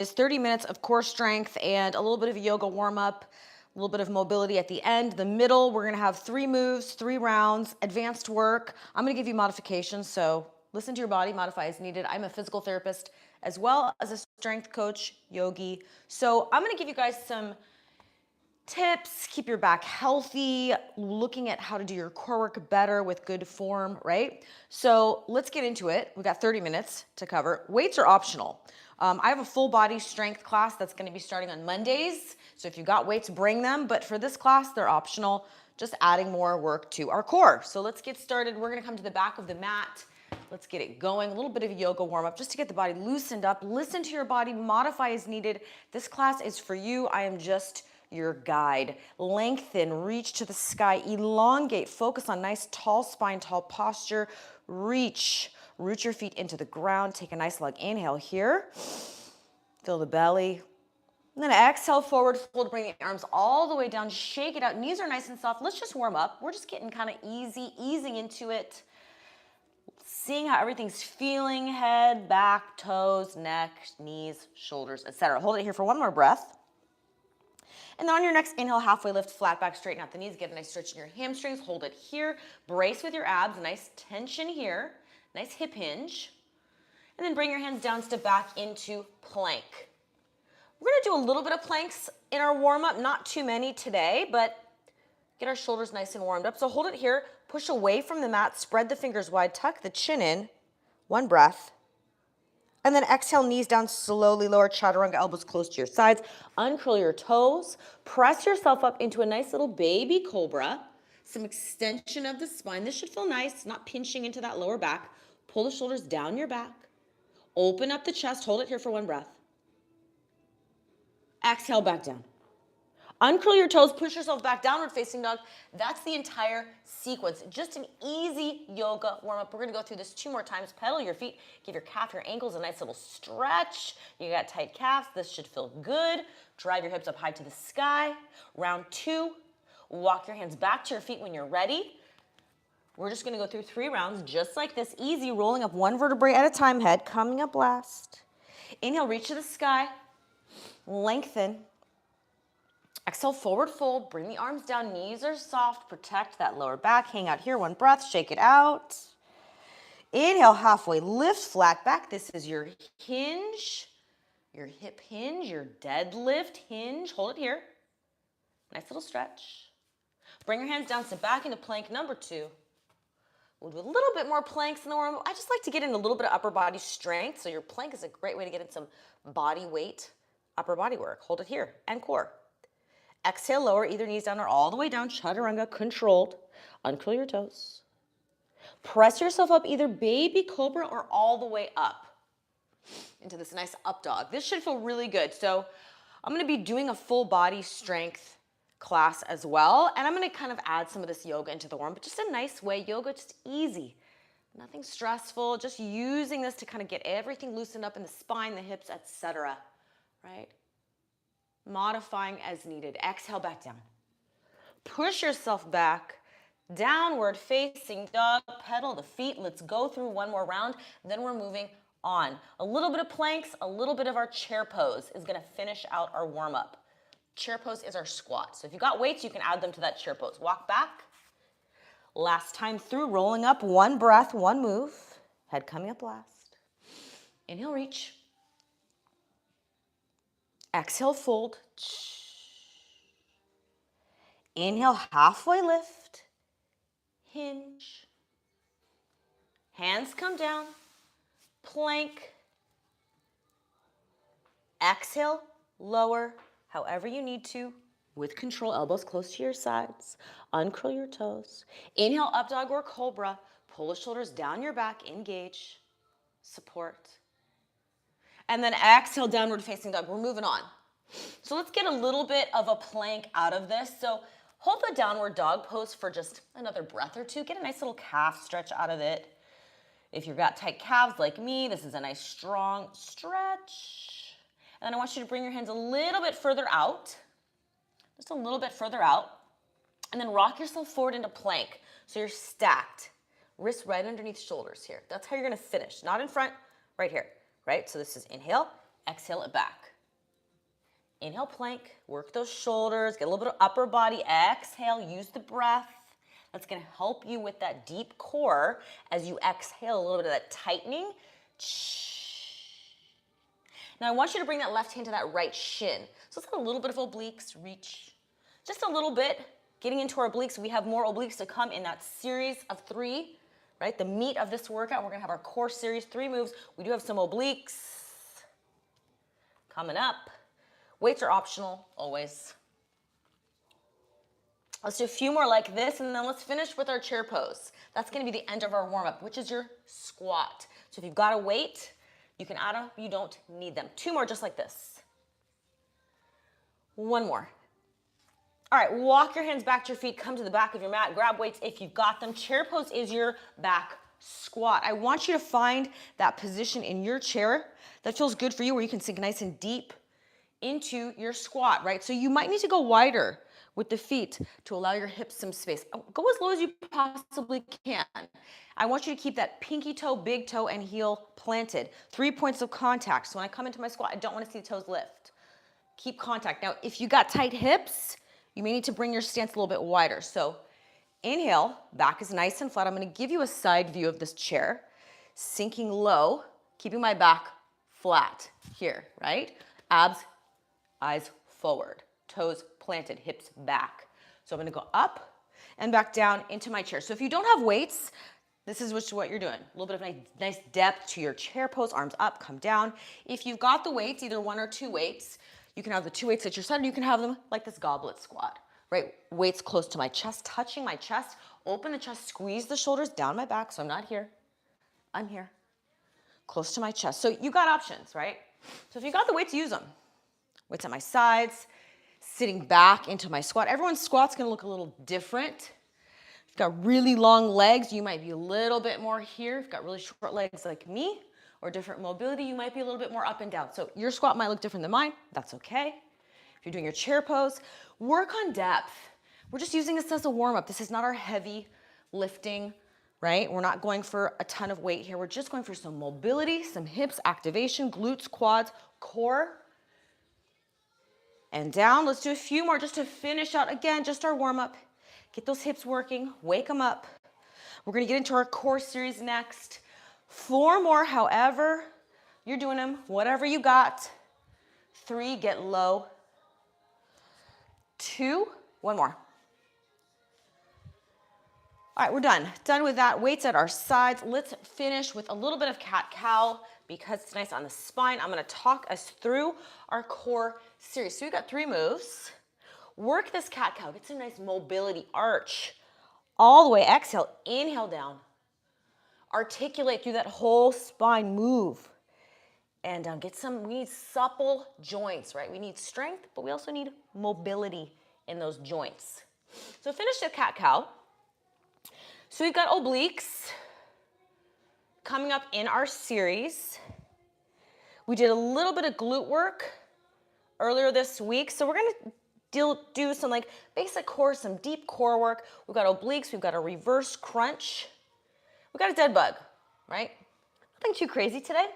is 30 minutes of core strength and a little bit of a yoga warm-up, a little bit of mobility at the end. The middle, we're gonna have 3 moves, 3 rounds, advanced work. I'm gonna give you modifications, so listen to your body, modify as needed. I'm a physical therapist as well as a strength coach, yogi. So I'm gonna give you guys some tips, keep your back healthy, looking at how to do your core work better with good form, right? So let's get into it. We've got 30 minutes to cover. Weights are optional. I have a full body strength class that's gonna be starting on Mondays. So if you got weights, bring them. But for this class, they're optional, just adding more work to our core. So let's get started. We're gonna come to the back of the mat. Let's get it going. A little bit of a yoga warm up just to get the body loosened up. Listen to your body, modify as needed. This class is for you. I am just your guide. Lengthen, reach to the sky, elongate, focus on nice tall spine, tall posture. Reach, root your feet into the ground. Take a nice long inhale here. Fill the belly. And then exhale, forward fold, bring the arms all the way down, shake it out. Knees are nice and soft. Let's just warm up. We're just getting kind of easing into it. Seeing how everything's feeling, head, back, toes, neck, knees, shoulders, etc. Hold it here for one more breath. And then on your next inhale, halfway lift, flat back, straighten out the knees, get a nice stretch in your hamstrings, hold it here, brace with your abs, nice tension here, nice hip hinge. And then bring your hands down, step back into plank. We're gonna do a little bit of planks in our warm-up, not too many today, but get our shoulders nice and warmed up. So hold it here, push away from the mat, spread the fingers wide, tuck the chin in, one breath. And then exhale, knees down, slowly lower chaturanga, elbows close to your sides. Uncurl your toes. Press yourself up into a nice little baby cobra. Some extension of the spine. This should feel nice, not pinching into that lower back. Pull the shoulders down your back. Open up the chest. Hold it here for one breath. Exhale, back down. Uncurl your toes, push yourself back, downward facing dog. That's the entire sequence. Just an easy yoga warm-up. We're gonna go through this 2 more times. Pedal your feet, give your calf, your ankles a nice little stretch. You got tight calves, this should feel good. Drive your hips up high to the sky. Round 2, walk your hands back to your feet when you're ready. We're just gonna go through 3 rounds, just like this, easy, rolling up 1 vertebrae at a time, head coming up last. Inhale, reach to the sky, lengthen. Exhale, forward fold, bring the arms down, knees are soft, protect that lower back, hang out here, 1 breath, shake it out. Inhale, halfway lift, flat back. This is your hinge, your hip hinge, your deadlift hinge. Hold it here. Nice little stretch. Bring your hands down, sit back into plank number 2. We'll do a little bit more planks in the warm-up. I just like to get in a little bit of upper body strength, so your plank is a great way to get in some body weight, upper body work. Hold it here, and core. Exhale, lower either knees down or all the way down, chaturanga, controlled. Uncurl your toes. Press yourself up, either baby cobra or all the way up into this nice up dog. This should feel really good. So I'm gonna be doing a full body strength class as well, and I'm gonna kind of add some of this yoga into the warm, but just a nice way. Yoga, just easy, nothing stressful, just using this to kind of get everything loosened up in the spine, the hips, etc., right? Modifying as needed. Exhale, back down. Push yourself back, downward facing dog, pedal the feet. Let's go through 1 more round, then we're moving on. A little bit of planks, a little bit of our chair pose is gonna finish out our warm-up. Chair pose is our squat. So if you got weights, you can add them to that chair pose. Walk back. Last time through, rolling up, 1 breath, 1 move. Head coming up last. Inhale, reach. Exhale, fold. Inhale, halfway lift. Hinge. Hands come down. Plank. Exhale, lower, however you need to, with control, elbows close to your sides. Uncurl your toes. Inhale, up dog or cobra. Pull the shoulders down your back, engage, support. And then exhale, downward facing dog. We're moving on. So let's get a little bit of a plank out of this. So hold the downward dog pose for just another breath or 2. Get a nice little calf stretch out of it. If you've got tight calves like me, this is a nice strong stretch. And then I want you to bring your hands a little bit further out. Just a little bit further out. And then rock yourself forward into plank. So you're stacked. Wrists right underneath shoulders here. That's how you're gonna finish. Not in front, right here. Right? So this is inhale, exhale it back. Inhale, plank, work those shoulders, get a little bit of upper body. Exhale, use the breath. That's gonna help you with that deep core as you exhale, a little bit of that tightening. Now I want you to bring that left hand to that right shin. So let's get a little bit of obliques, reach. Just a little bit, getting into our obliques. We have more obliques to come in that series of 3, right? The meat of this workout, we're gonna have our core series, 3 moves. We do have some obliques coming up. Weights are optional, always. Let's do a few more like this, and then let's finish with our chair pose. That's gonna be the end of our warm-up, which is your squat. So if you've got a weight, you can add them, you don't need them. 2 more just like this. 1 more. All right, walk your hands back to your feet, come to the back of your mat, grab weights if you've got them. Chair pose is your back squat. I want you to find that position in your chair that feels good for you, where you can sink nice and deep into your squat, right? So you might need to go wider with the feet to allow your hips some space. Go as low as you possibly can. I want you to keep that pinky toe, big toe, and heel planted. 3 points of contact. So when I come into my squat, I don't want to see the toes lift. Keep contact. Now, if you got tight hips, you may need to bring your stance a little bit wider. So inhale, back is nice and flat. I'm going to give you a side view of this chair, sinking low, keeping my back flat here, right? Abs, eyes forward, toes planted, hips back. So I'm going to go up and back down into my chair. So if you don't have weights, this is what you're doing. A little bit of nice depth to your chair pose, arms up, come down. If you've got the weights, either 1 or 2 weights, you can have the 2 weights at your side, or you can have them like this goblet squat, right? Weights close to my chest, touching my chest, open the chest, squeeze the shoulders down my back, so I'm not here, I'm here, close to my chest. So you got options, right? So if you got the weights, use them. Weights at my sides, sitting back into my squat. Everyone's squat's gonna look a little different. If you've got really long legs, you might be a little bit more here. If you've got really short legs like me, or different mobility, you might be a little bit more up and down. So your squat might look different than mine. That's okay. If you're doing your chair pose, work on depth. We're just using this as a warm-up. This is not our heavy lifting, right? We're not going for a ton of weight here. We're just going for some mobility, some hips activation, glutes, quads, core, and down. Let's do a few more just to finish out. Again, just our warm-up. Get those hips working, wake them up. We're gonna get into our core series next. 4 more, however you're doing them, whatever you got. 3, get low. 2, 1 more. All right, we're done. Done with that. Weights at our sides. Let's finish with a little bit of cat-cow because it's nice on the spine. I'm gonna talk us through our core series. So we've got 3 moves. Work this cat-cow. Get some nice mobility, arch. All the way, exhale, inhale down. Articulate through that whole spine, move. And we need supple joints, right? We need strength, but we also need mobility in those joints. So finish the cat-cow. So we've got obliques coming up in our series. We did a little bit of glute work earlier this week. So we're gonna do some like basic core, some deep core work. We've got obliques, we've got a reverse crunch. We got a dead bug, right? Nothing too crazy today.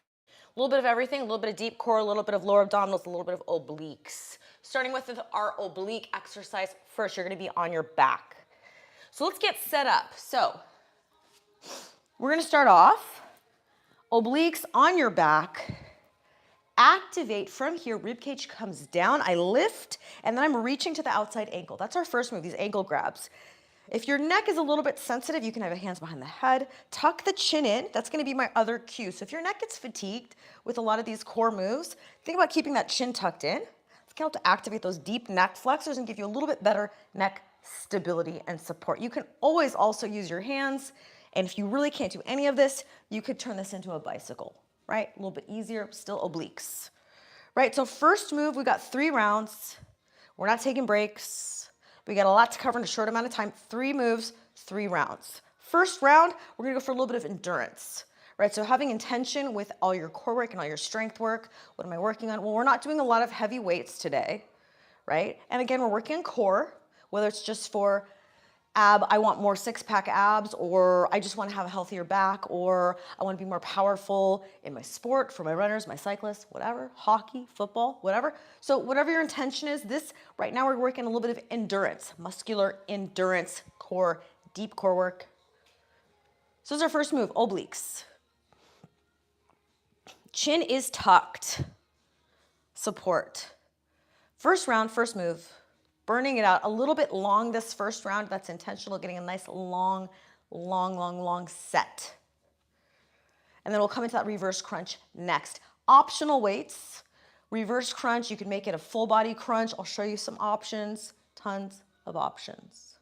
A little bit of everything, a little bit of deep core, a little bit of lower abdominals, a little bit of obliques. Starting with our oblique exercise first, you're gonna be on your back. So let's get set up. So we're gonna start off, obliques on your back. Activate from here, ribcage comes down, I lift, and then I'm reaching to the outside ankle. That's our first move, these ankle grabs. If your neck is a little bit sensitive, you can have your hands behind the head. Tuck the chin in. That's going to be my other cue. So if your neck gets fatigued with a lot of these core moves, think about keeping that chin tucked in. It's going to help to activate those deep neck flexors and give you a little bit better neck stability and support. You can always also use your hands. And if you really can't do any of this, you could turn this into a bicycle, right? A little bit easier, still obliques, right? So first move, we got 3 rounds. We're not taking breaks. We got a lot to cover in a short amount of time. 3 moves, 3 rounds. First round, we're gonna go for a little bit of endurance, right? So having intention with all your core work and all your strength work. What am I working on? Well, we're not doing a lot of heavy weights today, right? And again, we're working on core, whether it's just for I want more six-pack abs, or I just want to have a healthier back, or I want to be more powerful in my sport, for my runners, my cyclists, whatever, hockey, football, whatever. So whatever your intention is, this, right now we're working a little bit of endurance, muscular endurance, core, deep core work. So this is our first move, obliques. Chin is tucked, support. First round, first move. Burning it out a little bit long this first round. That's intentional, getting a nice long set. And then we'll come into that reverse crunch next. Optional weights. Reverse crunch, you can make it a full body crunch. I'll show you some options, tons of options.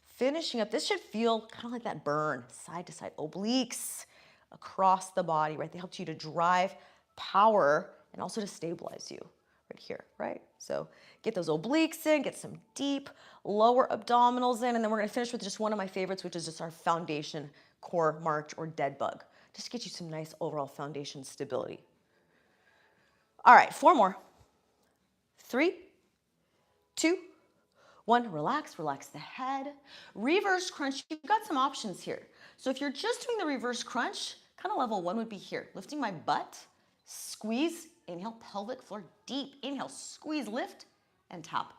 Finishing up, this should feel kind of like that burn, side to side, obliques across the body, right? They help you to drive power and also to stabilize you. Right here, right? So get those obliques in, get some deep lower abdominals in, and then we're gonna finish with just one of my favorites, which is just our foundation core march or dead bug. Just to get you some nice overall foundation stability. All right, 4 more. 3, 2, 1, relax the head. Reverse crunch, you've got some options here. So if you're just doing the reverse crunch, kind of level 1 would be here. Lifting my butt, squeeze, inhale, pelvic floor deep. Inhale, squeeze, lift, and tap.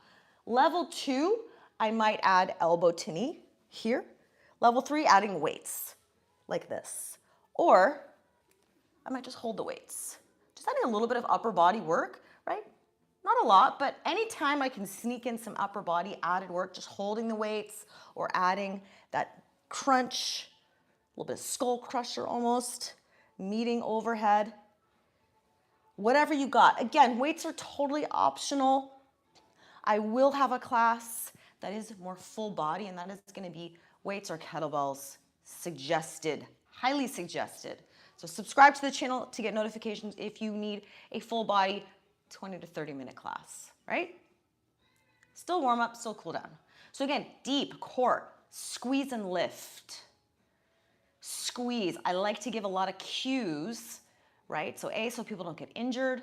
Level 2, I might add elbow to knee here. Level 3, adding weights like this. Or I might just hold the weights. Just adding a little bit of upper body work, right? Not a lot, but anytime I can sneak in some upper body added work, just holding the weights or adding that crunch, a little bit of skull crusher almost, meeting overhead. Whatever you got. Again, weights are totally optional. I will have a class that is more full body, and that is going to be weights or kettlebells suggested, highly suggested. So subscribe to the channel to get notifications if you need a full body 20 to 30 minute class, right? Still warm up, still cool down. So again, deep core, squeeze and lift. Squeeze. I like to give a lot of cues, right? So A, so people don't get injured.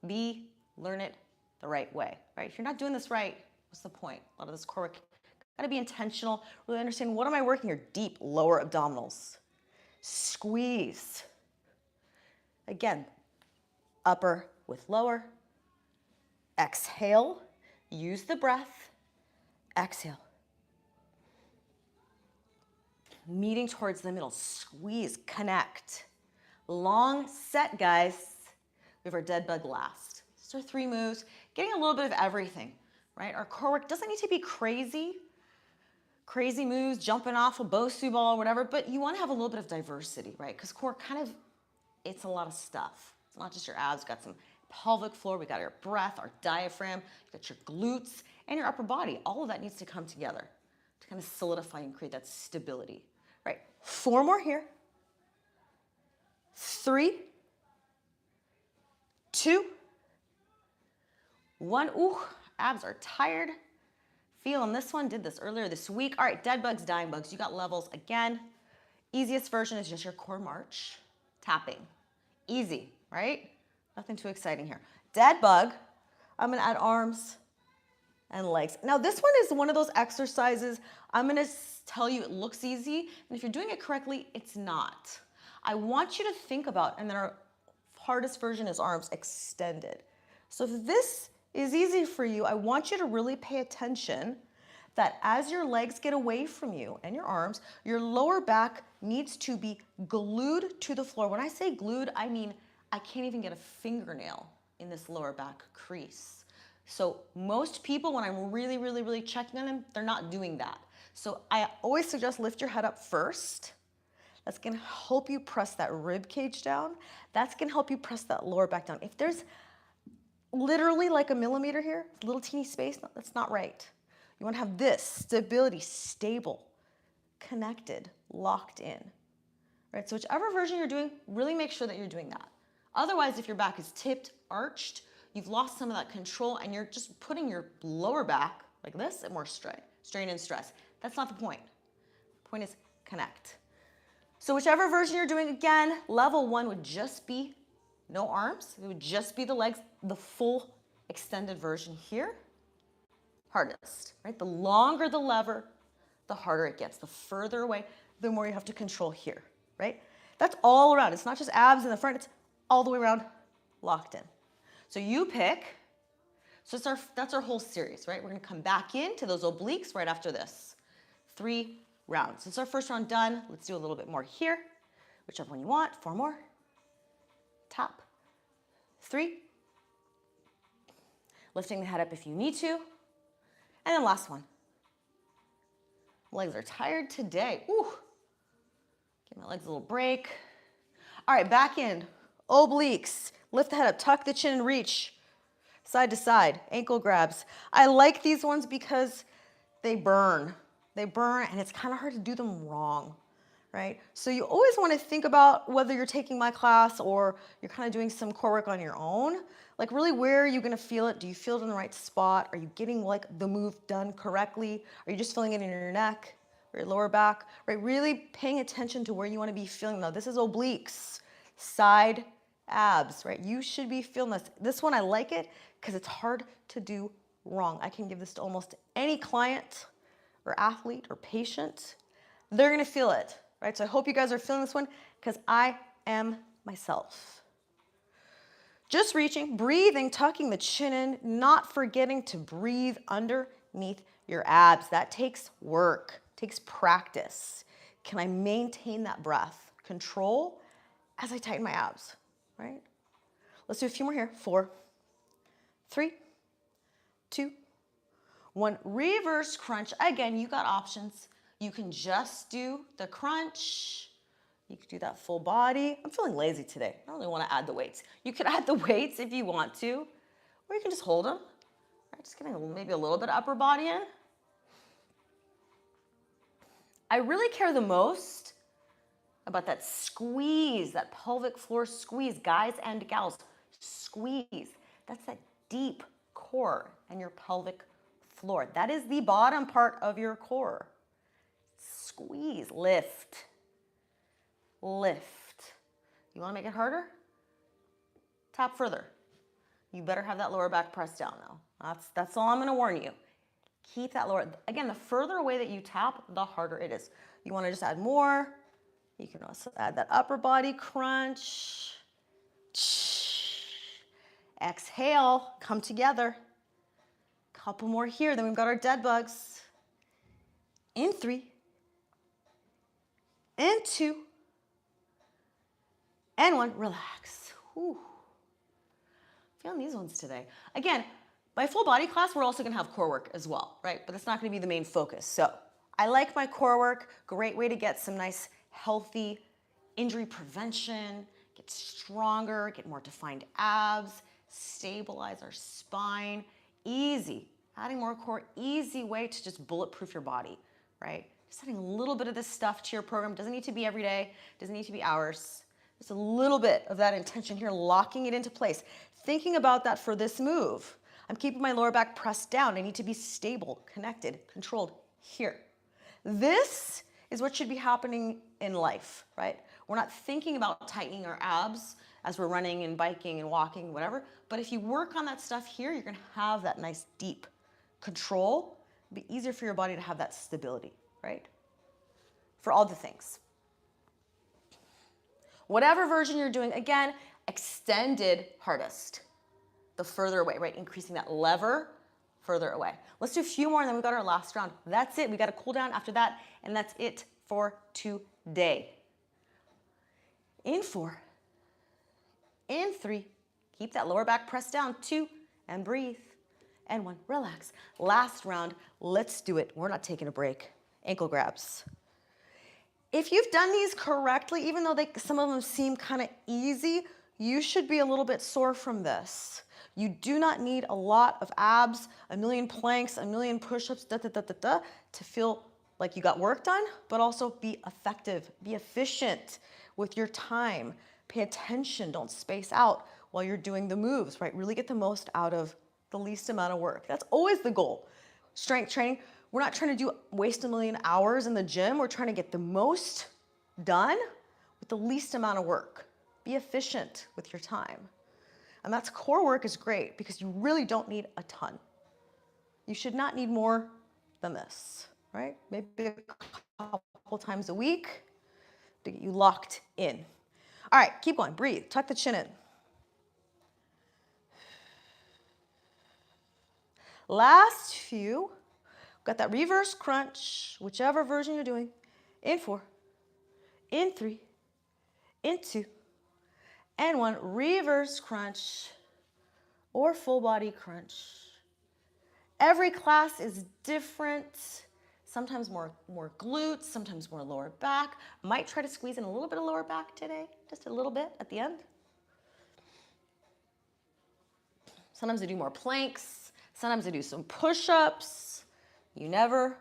B, learn it the right way, right? If you're not doing this right, what's the point? A lot of this core work, gotta be intentional, really understand what am I working here? Deep lower abdominals. Squeeze. Again, upper with lower. Exhale, use the breath. Exhale. Meeting towards the middle, squeeze, connect. Long set, guys. We have our dead bug last. So 3 moves, getting a little bit of everything, right? Our core work doesn't need to be crazy moves, jumping off a Bosu ball or whatever, but you want to have a little bit of diversity, right? Because core kind of, it's a lot of stuff. It's not just your abs, we've got some pelvic floor, we got our breath, our diaphragm, you got your glutes, and your upper body. All of that needs to come together to kind of solidify and create that stability, right? 4 more here. 3, 2, 1. Ooh, abs are tired. Feeling this one, did this earlier this week. All right, dead bugs, dying bugs. You got levels again. Easiest version is just your core march, tapping. Easy, right? Nothing too exciting here. Dead bug, I'm gonna add arms and legs. Now this one is one of those exercises, I'm gonna tell you it looks easy, and if you're doing it correctly, it's not. I want you to think about, and then our hardest version is arms extended. So if this is easy for you, I want you to really pay attention that as your legs get away from you and your arms, your lower back needs to be glued to the floor. When I say glued, I mean I can't even get a fingernail in this lower back crease. So most people, when I'm really checking on them, they're not doing that. So I always suggest lift your head up first. That's gonna help you press that rib cage down. That's gonna help you press that lower back down. If there's literally like a millimeter here, little teeny space, no, that's not right. You wanna have this stability, stable, connected, locked in, right? So whichever version you're doing, really make sure that you're doing that. Otherwise, if your back is tipped, arched, you've lost some of that control and you're just putting your lower back like this at more strain and stress. That's not the point. The point is connect. So whichever version you're doing, again, level 1 would just be no arms. It would just be the legs, the full extended version here. Hardest, right? The longer the lever, the harder it gets. The further away, the more you have to control here, right? That's all around. It's not just abs in the front, it's all the way around, locked in. So you pick. So that's our whole series, right? We're gonna come back into those obliques right after this. 3 rounds. Since our first round done, let's do a little bit more here. Whichever one you want. 4 more. Tap. 3. Lifting the head up if you need to. And then last one. Legs are tired today. Ooh. Give my legs a little break. All right, back in. Obliques. Lift the head up, tuck the chin and reach. Side to side, ankle grabs. I like these ones because they burn. They burn and it's kind of hard to do them wrong, right? So you always want to think about whether you're taking my class or you're kind of doing some core work on your own. Like really, where are you going to feel it? Do you feel it in the right spot? Are you getting like the move done correctly? Are you just feeling it in your neck or your lower back, right? Really paying attention to where you want to be feeling. Now, this is obliques, side abs, right? You should be feeling this. This one, I like it because it's hard to do wrong. I can give this to almost any client or athlete or patient. They're going to feel it, right? So I hope you guys are feeling this one because I am myself. Just reaching, breathing, tucking the chin in, not forgetting to breathe underneath your abs. That takes work, takes practice. Can I maintain that breath? Control as I tighten my abs, right? Let's do a few more here. 4, 3, 2, 1. Reverse crunch. Again, you got options. You can just do the crunch. You could do that full body. I'm feeling lazy today. I don't really want to add the weights. You could add the weights if you want to, or you can just hold them. Right, just getting maybe a little bit of upper body in. I really care the most about that squeeze, that pelvic floor squeeze, guys and gals. Squeeze. That's that deep core and your pelvic floor. That is the bottom part of your core. Squeeze, lift, lift. You want to make it harder? Tap further. You better have that lower back pressed down though. That's all I'm going to warn you. Keep that lower. Again, the further away that you tap, the harder it is. You want to just add more. You can also add that upper body crunch. Exhale, come together. Couple more here, then we've got our dead bugs. In 3, in 2, and 1. Relax. Whew. Feeling these ones today. Again, by full body class, we're also gonna have core work as well, right? But that's not gonna be the main focus. So I like my core work. Great way to get some nice, healthy injury prevention, get stronger, get more defined abs, stabilize our spine. Easy. Adding more core, easy way to just bulletproof your body, right? Just adding a little bit of this stuff to your program. Doesn't need to be every day, doesn't need to be hours. Just a little bit of that intention here, locking it into place. Thinking about that for this move. I'm keeping my lower back pressed down. I need to be stable, connected, controlled here. This is what should be happening in life, right? We're not thinking about tightening our abs as we're running and biking and walking, whatever. But if you work on that stuff here, you're gonna have that nice deep control. It'll be easier for your body to have that stability, right? For all the things. Whatever version you're doing, again, extended hardest. The further away, right? Increasing that lever further away. Let's do a few more and then we've got our last round. That's it. We got a cool down after that and that's it for today. In 4, in 3, keep that lower back pressed down. 2, and breathe. And 1, relax. Last round, let's do it. We're not taking a break. Ankle grabs. If you've done these correctly, even though some of them seem kind of easy, you should be a little bit sore from this. You do not need a lot of abs, a million planks, a million push-ups, to feel like you got work done, but also be effective, be efficient with your time. Pay attention, don't space out while you're doing the moves, right? Really get the most out of the least amount of work. That's always the goal. Strength training, we're not trying to waste a million hours in the gym. We're trying to get the most done with the least amount of work. Be efficient with your time. And that's core work is great because you really don't need a ton. You should not need more than this, right? right? Maybe a couple times a week to get you locked in. All right, keep going, breathe, tuck the chin in. Last few, got that reverse crunch, whichever version you're doing, in 4, in 3, in 2, and 1, reverse crunch or full body crunch. Every class is different. Sometimes more glutes, sometimes more lower back. Might try to squeeze in a little bit of lower back today, just a little bit at the end. Sometimes I do more planks. Sometimes I do some push-ups. You never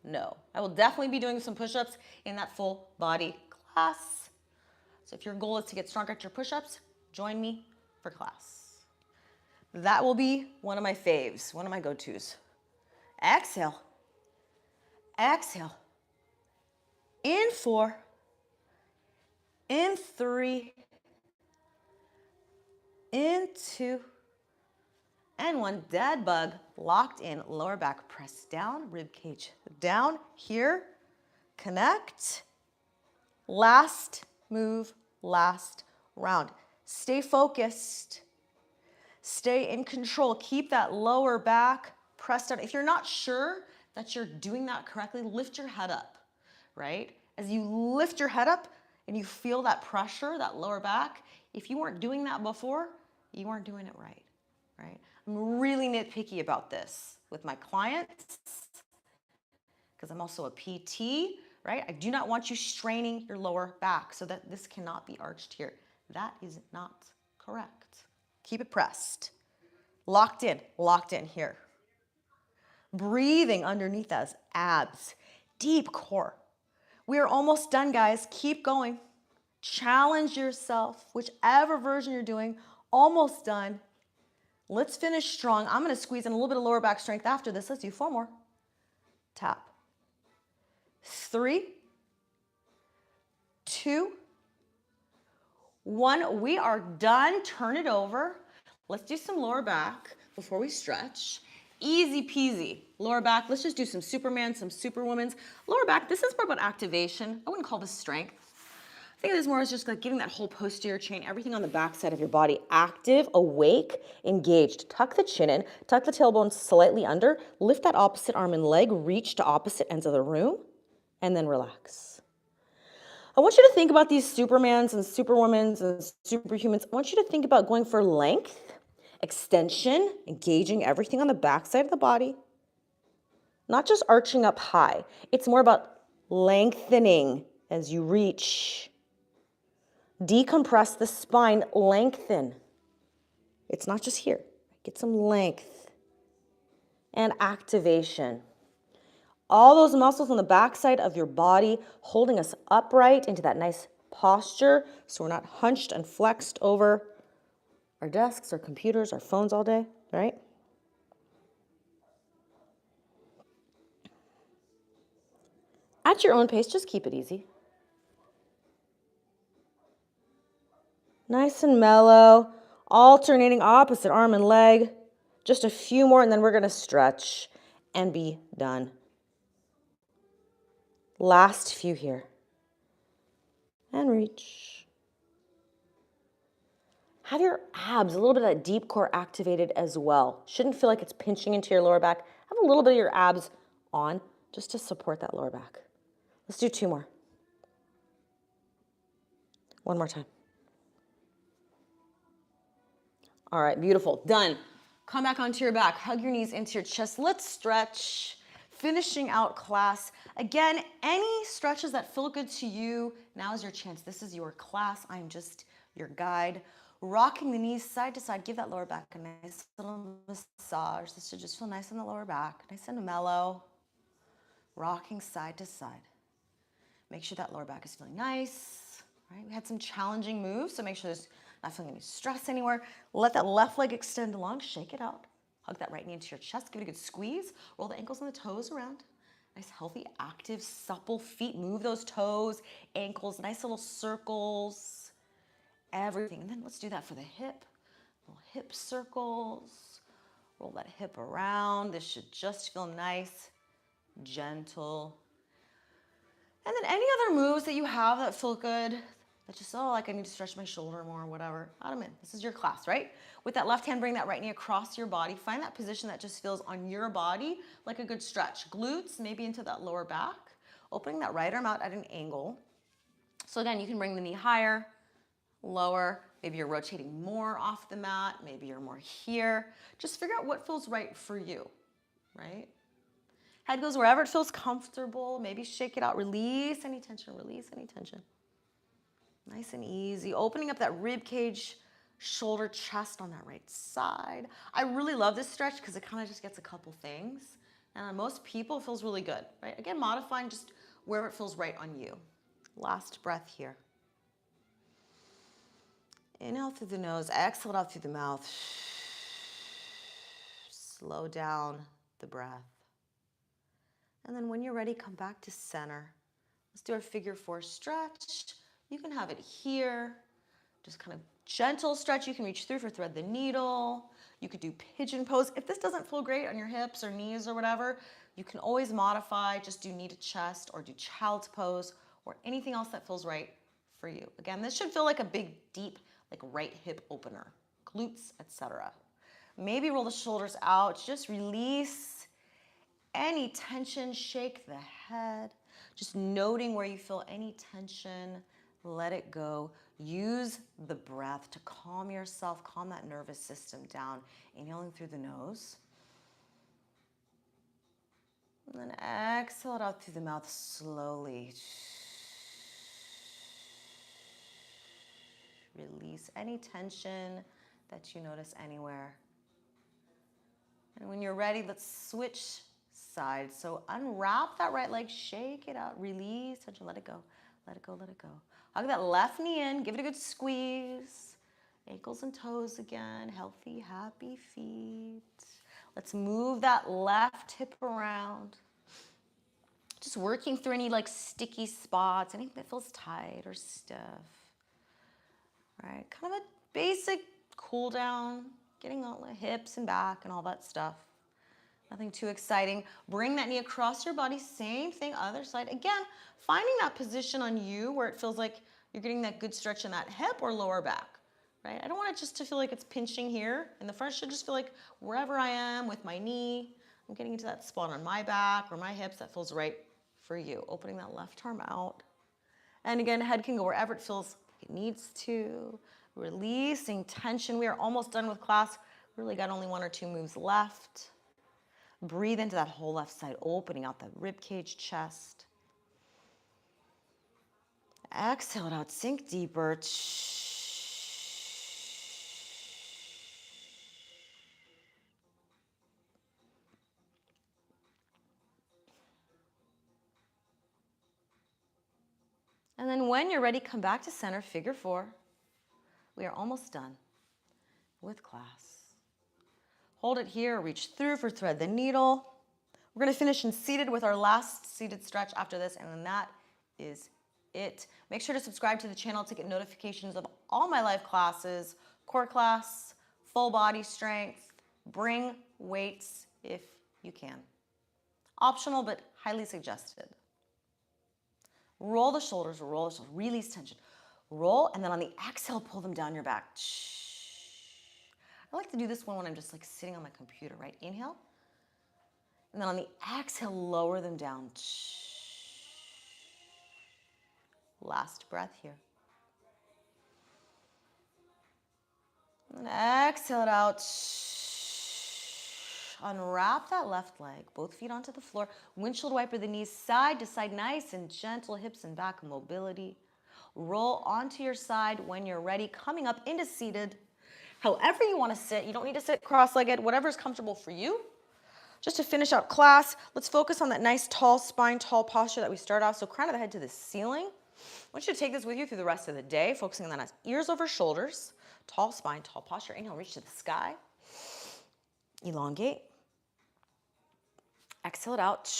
know. I will definitely be doing some push-ups in that full body class. So if your goal is to get stronger at your push-ups, join me for class. That will be one of my faves, one of my go-tos. Exhale. Exhale. In 4, in 3, in 2, and 1. Dead bug, locked in, lower back, press down, rib cage down, here, connect. Last move, last round. Stay focused, stay in control. Keep that lower back pressed down. If you're not sure that you're doing that correctly, lift your head up, right? As you lift your head up and you feel that pressure, that lower back, if you weren't doing that before, you weren't doing it right, right? I'm really nitpicky about this with my clients because I'm also a PT, right? I do not want you straining your lower back so that this cannot be arched here. That is not correct. Keep it pressed. Locked in here. Breathing underneath those abs. Deep core. We are almost done, guys. Keep going. Challenge yourself, whichever version you're doing. Almost done. Let's finish strong. I'm going to squeeze in a little bit of lower back strength after this. Let's do 4 more. Tap. 3, 2, 1. We are done. Turn it over. Let's do some lower back before we stretch. Easy peasy. Lower back. Let's just do some Superman, some Superwoman's. Lower back, this is more about activation. I wouldn't call this strength. I think this more is just like getting that whole posterior chain, everything on the back side of your body active, awake, engaged. Tuck the chin in, tuck the tailbone slightly under, lift that opposite arm and leg, reach to opposite ends of the room, and then relax. I want you to think about these Supermans and Superwomans and Superhumans. I want you to think about going for length, extension, engaging everything on the back side of the body, not just arching up high. It's more about lengthening as you reach. Decompress the spine, lengthen. It's not just here. Get some length and activation. All those muscles on the backside of your body holding us upright into that nice posture so we're not hunched and flexed over our desks, our computers, our phones all day, right? At your own pace, just keep it easy. Nice and mellow, alternating opposite arm and leg. Just a few more and then we're going to stretch and be done. Last few here. And reach. Have your abs, a little bit of that deep core activated as well. Shouldn't feel like it's pinching into your lower back. Have a little bit of your abs on just to support that lower back. Let's do 2 more. 1 more time. All right, beautiful. Done. Come back onto your back. Hug your knees into your chest. Let's stretch. Finishing out class. Again, any stretches that feel good to you, now is your chance. This is your class. I'm just your guide. Rocking the knees side to side. Give that lower back a nice little massage. This should just feel nice in the lower back. Nice and mellow. Rocking side to side. Make sure that lower back is feeling nice. Right? We had some challenging moves, so make sure there's not feeling any stress anywhere. Let that left leg extend long. Shake it out. Hug that right knee into your chest. Give it a good squeeze. Roll the ankles and the toes around. Nice, healthy, active, supple feet. Move those toes, ankles, nice little circles. Everything. And then let's do that for the hip. Little hip circles. Roll that hip around. This should just feel nice gentle. And then any other moves that you have that feel good, that just, oh, like I need to stretch my shoulder more or whatever, add them in. This is your class, right? With that left hand, bring that right knee across your body. Find that position that just feels on your body like a good stretch. Glutes, maybe into that lower back. Opening that right arm out at an angle. So again, you can bring the knee higher, lower. Maybe you're rotating more off the mat. Maybe you're more here. Just figure out what feels right for you, right? Head goes wherever it feels comfortable. Maybe shake it out. Release any tension. Release any tension. Nice and easy. Opening up that rib cage, shoulder, chest on that right side. I really love this stretch because it kind of just gets a couple things. And on most people, it feels really good, right? Again, modifying just wherever it feels right on you. Last breath here. Inhale through the nose. Exhale out through the mouth. Slow down the breath. And then when you're ready, come back to center. Let's do our figure 4 stretch. You can have it here. Just kind of gentle stretch. You can reach through for thread the needle. You could do pigeon pose. If this doesn't feel great on your hips or knees or whatever, you can always modify. Just do knee to chest or do child's pose or anything else that feels right for you. Again, this should feel like a big, deep, like right hip opener, glutes, etc. Maybe roll the shoulders out. Just release any tension, shake the head. Just noting where you feel any tension, let it go. Use the breath to calm yourself, calm that nervous system down. Inhaling through the nose. And then exhale it out through the mouth slowly. Release any tension that you notice anywhere. And when you're ready, let's switch sides. So unwrap that right leg, shake it out, release tension, let it go, let it go, let it go. Hug that left knee in, give it a good squeeze. Ankles and toes again, healthy, happy feet. Let's move that left hip around. Just working through any like sticky spots, anything that feels tight or stiff. All right, kind of a basic cool down, getting all the hips and back and all that stuff. Nothing too exciting. Bring that knee across your body. Same thing, other side. Again, finding that position on you where it feels like you're getting that good stretch in that hip or lower back, right? I don't want it just to feel like it's pinching here in the front. It should just feel like wherever I am with my knee, I'm getting into that spot on my back or my hips that feels right for you. Opening that left arm out. And again, head can go wherever it feels like it needs to. Releasing tension. We are almost done with class. Really got only 1 or 2 moves left. Breathe into that whole left side, opening out that rib cage, chest. Exhale it out, sink deeper. And then when you're ready, come back to center, figure 4. We are almost done with class. Hold it here, reach through for thread the needle. We're gonna finish in seated with our last seated stretch after this, and then that is it. Make sure to subscribe to the channel to get notifications of all my live classes, core class, full body strength. Bring weights if you can. Optional, but highly suggested. Roll the shoulders, release tension. Roll, and then on the exhale, pull them down your back. I like to do this one when I'm just like sitting on my computer, right? Inhale. And then on the exhale, lower them down. Last breath here. And exhale it out. Unwrap that left leg, both feet onto the floor. Windshield wiper the knees side to side, nice and gentle, hips and back mobility. Roll onto your side when you're ready, coming up into seated. However you want to sit, you don't need to sit cross-legged, whatever is comfortable for you. Just to finish out class, let's focus on that nice tall spine, tall posture that we start off. So crown of the head to the ceiling. I want you to take this with you through the rest of the day, focusing on that nice ears over shoulders, tall spine, tall posture. Inhale, reach to the sky. Elongate. Exhale it out.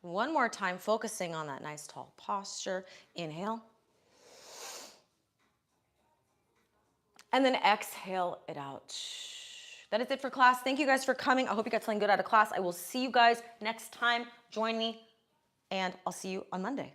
One more time, focusing on that nice tall posture. Inhale. And then exhale it out. That is it for class. Thank you guys for coming. I hope you got something good out of class. I will see you guys next time. Join me, and I'll see you on Monday.